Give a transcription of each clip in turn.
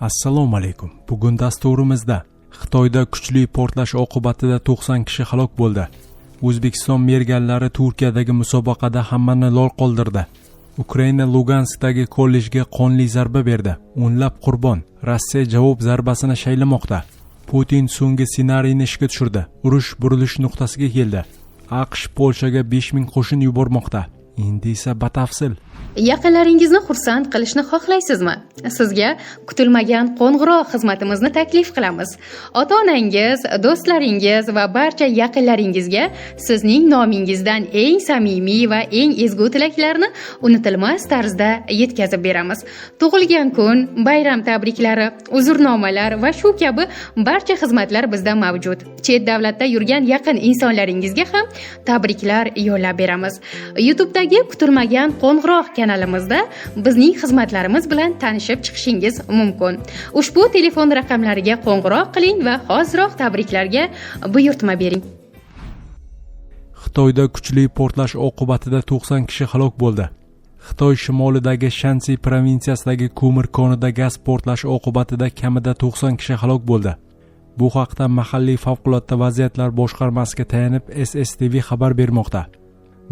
Assalomu alaykum. Bugun dasturimizda Xitoyda kuchli portlash oqibatida 90 kishi halok bo'ldi. O'zbekiston merganlari Turkiyadagi musobaqada hammani lol qoldirdi. Ukraina Luganskdagi kollejga qonli zarba berdi. O'nlab qurbon. Rossiya javob zarbasini shaylamoqda. Putin so'nggi ssenariyni ishga tushirdi. Urush burilish nuqtasiga keldi. AQSh Polshaga 5000 qo'shin yubormoqda. Endi esa batafsil. Yaqinlaringizni xursand qilishni xohlaysizmi? Sizga kutilmagan qo'ng'iroq xizmatimizni taklif qilamiz. Ota-onangiz, do'stlaringiz va barcha yaqinlaringizga sizning nomingizdan eng samimiy va eng ezgu tilaklarni unutilmas tarzda yetkazib beramiz. Tug'ilgan kun, bayram tabriklari, uzrnomalar va shu kabi barcha xizmatlar bizda mavjud. Chet davlatda yurgan yaqin insonlaringizga ham tabriklar yo'llab beramiz. YouTube'dagi kutilmagan qo'ng'iroq kanalimizda bizning xizmatlarimiz bilan tanishib chiqishingiz mumkin. Ushbu telefon raqamlariga qo'ng'iroq qiling va hoziroq tabriklarga buyurtma bering. Xitoyda kuchli portlash oqibatida 90 kishi halok bo'ldi. Xitoy shimolidagi Shansi provinsiyasidagi ko'mir konida gaz portlashi oqibatida kamida 90 kishi halok bo'ldi. Bu haqda mahalliy favqulodda vaziyatlar boshqarmasiga tayanib SSTV xabar bermoqda.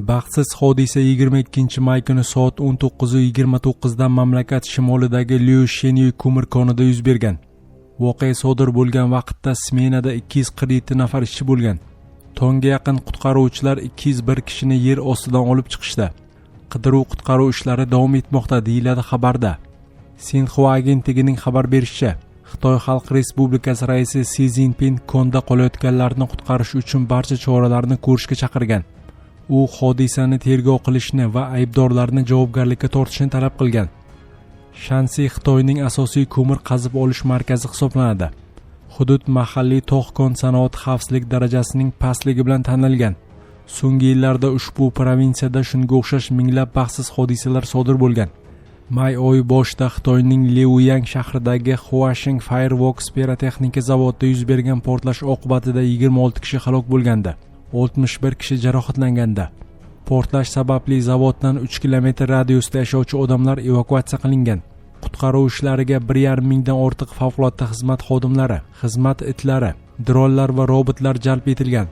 Baxtsiz hodisa 22-may kuni soat 19:29 da mamlakat shimolidagi Liu-Shenyu ko'mir konida yuz bergan. Voqea sodir bo'lgan vaqtda smenada 247 nafar ishchi bo'lgan. Tongga yaqin qutqaruvchilar 201 kishini yer ostidan olib chiqishdi. Qidiruv-qutqaruv ishlari davom etmoqda, deyiladi xabarda. Xinhua agentligining xabar berishicha, Xitoy Xalq Respublikasi raisi Si Zinpin konda qolayotganlarni qutqarish uchun barcha choralarni ko'rishga chaqirgan. U hodisani tergov qilishni va aybdorlarni javobgarlikka tortishni talab qilgan. Shansi Xitoyning asosiy ko'mir qazib olish markazi hisoblanadi. Hudud mahalliy tog' kon sanoat xavfsizlik darajasining pastligi bilan tanilgan. So'nggi yillarda ushbu provinsiyada shunga o'xshash minglab baxtsiz hodisalar sodir bo'lgan. May oyi boshida Xitoyning Liuyang shahridagi Huasheng Fireworks pirotexnika zavodida yuz bergan portlash oqibatida 26 kishi halok bo'lgandi. 61 kishi jarohatlanganda. Portlash sababli zavoddan 3 kilometr radiusda yashovchi odamlar evakuatsiya qilingan. Qutqaruv ishlariga 1,5 mingdan ortiq favqulodda xizmat xodimlari, xizmat itlari, dronlar va robotlar jalb etilgan.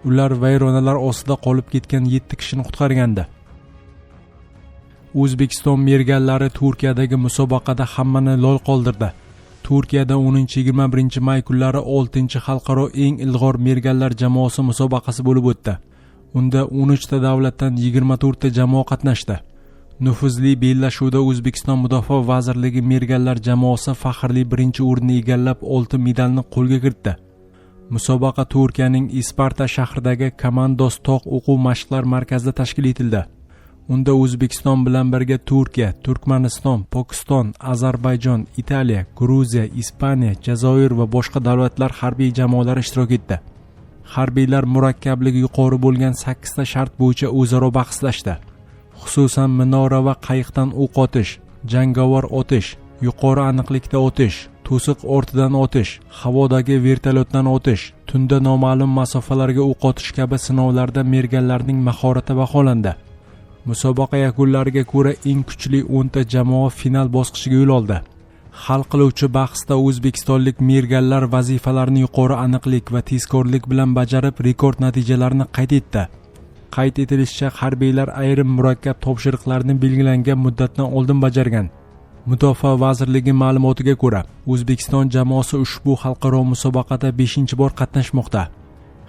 Ular vayronalar ostida qolib ketgan 7 kishini qutqargandi. O'zbekiston merganlari Turkiyadagi musobaqada hammani lol qoldirdi. Turkiyada 10-21 may kunlari 6-xalqaro eng ilg'or merganlar jamoasi musobaqasi bo'lib o'tdi. Unda 13 ta davlatdan 24 ta jamoa qatnashdi. Nufuzli bellashuvda O'zbekiston Mudofaa vazirligi merganlar jamoasi faxrli birinchi o'rinni egallab, oltin medalni qo'lga kiritdi. Musobaqa Turkiyaning Isparta shahridagi Komandos tog' o'quv mashqlar markazida tashkil etildi. Unda O'zbekiston bilan birga Turkiya, Turkmaniston, Pokiston, Ozarbayjon, Italiya, Gruziya, Ispaniya, Jazoir va boshqa davlatlar harbiy jamoalari ishtirok etdi. Harbiylar murakkabligi yuqori bo'lgan 8 ta shart bo'yicha o'zaro bahslashdi. Xususan minora va qayiqdan o'q otish, jangovar otish, yuqori aniqlikda otish, to'siq ortidan otish, havodagi vertolyotdan otish, tunda noma'lum masofalarga o'q otish kabi sinovlarda merganlarning mahorati baholandi. Musobaqa yakunlariga ko'ra eng kuchli 10 ta jamoa final bosqichiga yo'l oldi. Hal qiluvchi bahsda o'zbekistonlik merganlar vazifalarni yuqori aniqlik va tezkorlik bilan bajarib, rekord natijalarni qayd etdi. Qayd etilishicha, harbiylar ayrim murakkab topshiriqlarni belgilangan muddatdan oldin bajargan. Mudofaa vazirligi ma'lumotiga ko'ra, O'zbekiston jamoasi ushbu xalqaro musobaqada 5-bor qatnashmoqda.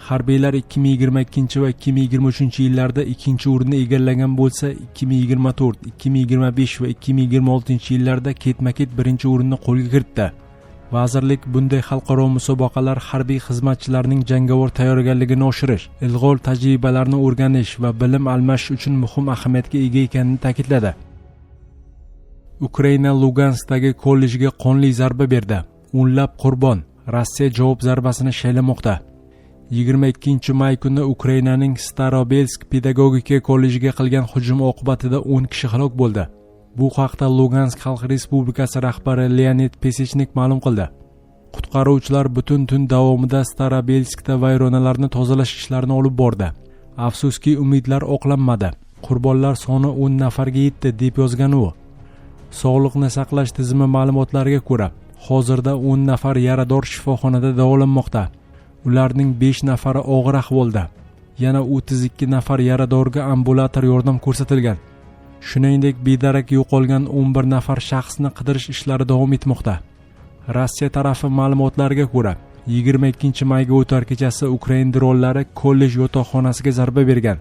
Harbiylar 2022 va 2023 yillarda 2-o'rinni egallagan bo'lsa, 2024, 2025 va 2026 yillarda ketma-ket 1-o'rinni qo'lga kiritdi. Vazirlik bunday xalqaro musobaqalar harbiy xizmatchilarning jangovar tayyorgarligini oshirish, ilg'or tajribalarni o'rganish va bilim almashish uchun muhim ahamiyatga ega ekanini ta'kidladi. Ukraina Luganskdagi kollejga qonli zarba berdi. O'nlab qurbon. Rossiya javob zarbasini shaylamoqda. 22-may kuni Ukrainaning Starobelsk pedagogika kollejiga qilgan hujum oqibatida 10 kishi halok bo'ldi. Bu haqda Lugansk Xalq Respublikasi rahbari Leonid Pesechnik ma'lum qildi. Qutqaruvchilar butun tun davomida Starobelskda vayronalarni tozalash ishlarini olib bordi. Afsuski, umidlar oqlanmadi. Qurbonlar soni 10 nafarga yetdi, deb yozgan u. Sog'liqni saqlash tizimi ma'lumotlariga ko'ra, Hozirda 10 nafar yarador shifoxonada davolanmoqda. Ularning 5 nafari og'ir ahvolda. Yana 32 nafar yaradorga ambulator yordam ko'rsatilgan. Shuningdek, bedarak yo'qolgan 11 nafar shaxsni qidirish ishlari davom etmoqda. Rossiya tarafi ma'lumotlariga ko'ra, 22 mayga o'tar kechasi Ukraina dronlari kollej yotoqxonasiga zarba bergan.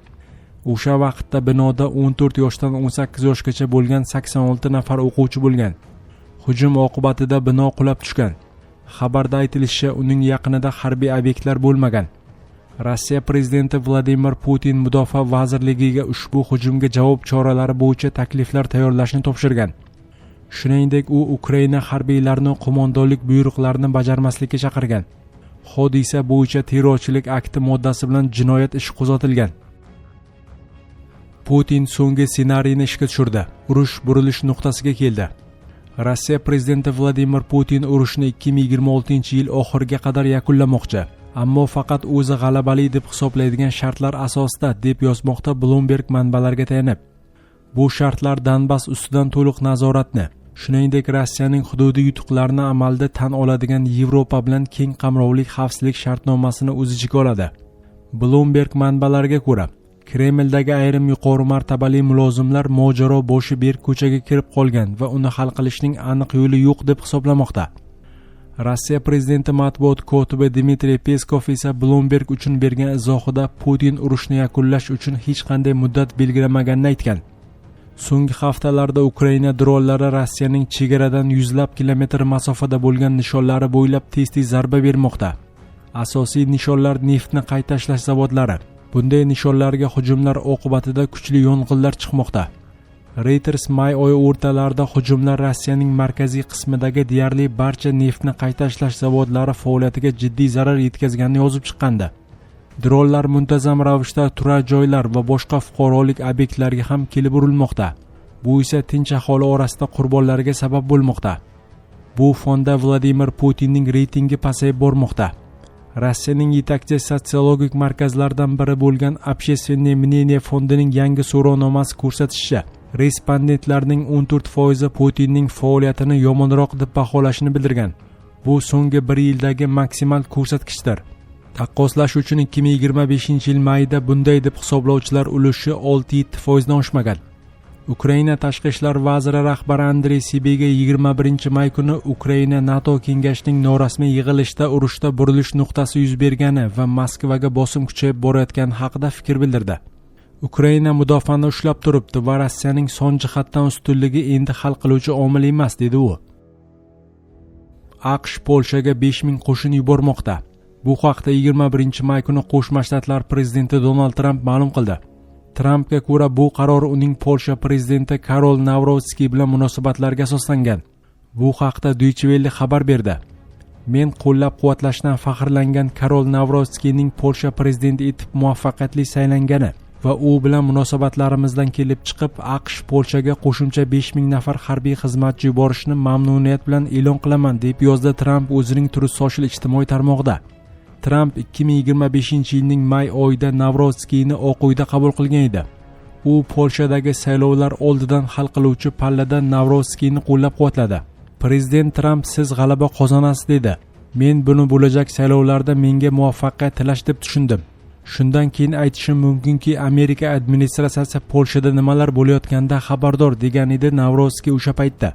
O'sha vaqtda binoda 14 yoshdan 18 yoshgacha bo'lgan 86 nafar o'quvchi bo'lgan. Hujum oqibatida bino qulab tushgan. Xabarda aytilishicha, uning yaqinida harbiy obyektlar bo'lmagan. Rossiya prezidenti Vladimir Putin mudofaa vazirligiga ushbu hujumga javob choralari bo'yicha takliflar tayyorlashni topshirgan. Shuningdek, u Ukraina harbiylarini qo'mondonlik buyruqlarini bajarmaslikka chaqirgan. Hodisa bo'yicha terrorchilik akti moddasi bilan jinoyat ishi qo'zg'atilgan. Putin so'nggi ssenariyni ishga tushirdi. Urush burilish nuqtasiga keldi. Rossiya prezidenti Vladimir Putin urushni 2026-yil oxiriga qadar yakunlamoqchi. Ammo faqat o'zi g'alabali deb hisoblaydigan shartlar asosida, deb yozmoqda Bloomberg manbalariga tayanib. Bu shartlar Donbass ustidan to'liq nazoratni, shuningdek Rossiyaning hududiy yutuqlarini amalda tan oladigan Yevropa bilan keng qamrovli xavfsizlik shartnomasini o'z ichiga oladi. Bloomberg manbalariga ko'ra, Kremldagi ayrim yuqori martabali mulozimlar mojaro boshi berk ko'chaga kirib qolgan va uni hal qilishning aniq yo'li yo'q deb hisoblamoqda. Rossiya prezidenti matbuot kotibi Dmitriy Peskov esa Bloomberg uchun bergan izohida Putin urushni yakunlash uchun hech qanday muddat belgilamaganini aytgan. So'nggi haftalarda Ukraina dronlari Rossiyaning chegaradan yuzlab kilometr masofada bo'lgan nishonlari bo'ylab tez-tez zarba bermoqda. Asosiy nishonlar neftni qayta ishlash zavodlari. Bunday nishonlarga hujumlar oqibatida kuchli yong'inlar chiqmoqda. Reuters may oyi o'rtalarida hujumlar Rossiyaning markaziy qismidagi deyarli barcha neftni qayta ishlash zavodlari faoliyatiga jiddiy zarar yetkazganini yozib chiqqandi. Dronlar muntazam ravishda turar joylar va boshqa fuqarolik obyektlarga ham kelib urilmoqda. Bu esa tinch aholi orasida qurbonlarga sabab bo'lmoqda. Bu fonda Vladimir Putinning reytingi pasayib bormoqda. Rossiyaning yetakchi sotsiologik markazlaridan biri bo'lgan Общественное мнение fondining yangi so'rovnomasi ko'rsatishicha, respondentlarning 14% Putinning faoliyatini yomonroq deb baholashini bildirgan. Bu so'nggi 1 yildagi maksimal ko'rsatkichdir. Taqqoslash uchun 2025-yil mayida bunday deb hisoblovchilar ulushi 6-7% dan oshmagan. Ukraina tashqi ishlar vaziri rahbari Andrey Sibega 21-may kuni Ukraina NATO kengashining norasmiy yig'ilishida urushda burilish nuqtasi yuz bergani va Moskvaga bosim kuchayib borayotgani haqida fikr bildirdi. Ukraina mudofaani ushlab turibdi va Rossiyaning son jihatdan ustunligi endi hal qiluvchi omil emas, dedi u. AQSh Polshaga 5000 qo'shin yubormoqda. Bu haqda 21-may kuni Qo'shma Shtatlar prezidenti Donald Trump ma'lum qildi. Trumpga ko'ra, bu qaror uning Polsha prezidenti Karol Nawrotskiy bilan munosabatlariga asoslangan. Bu haqda Deutsche Welle xabar berdi. Men qo'llab-quvvatlashdan faxrlangan Karol Nawrotskiyning Polsha prezidenti etib muvaffaqiyatli saylangani va u bilan munosabatlarimizdan kelib chiqib, AQSh Polshaga qo'shimcha 5000 nafar harbiy xizmatchi yuborishni mamnuniyat bilan e'lon qilaman, deb yozdi Trump o'zining Truth Social ijtimoiy tarmog'ida. Trump 2025-yilning may oyida Nawrotskiyni Oq uyda qabul qilgan edi. U Polshadagi saylovlar oldidan hal qiluvchi pallada Nawrotskiyni qo'llab-quvvatladi. Prezident Trump, siz g'alaba qozonasiz, dedi. Men buni bo'lajak saylovlarda menga muvaffaqiyat tilash deb tushundim. Shundan keyin aytishim mumkinki, Amerika administratsiyasi Polshada nimalar bo'layotganidan xabardor, degan edi Nawrotskiy o'sha paytda.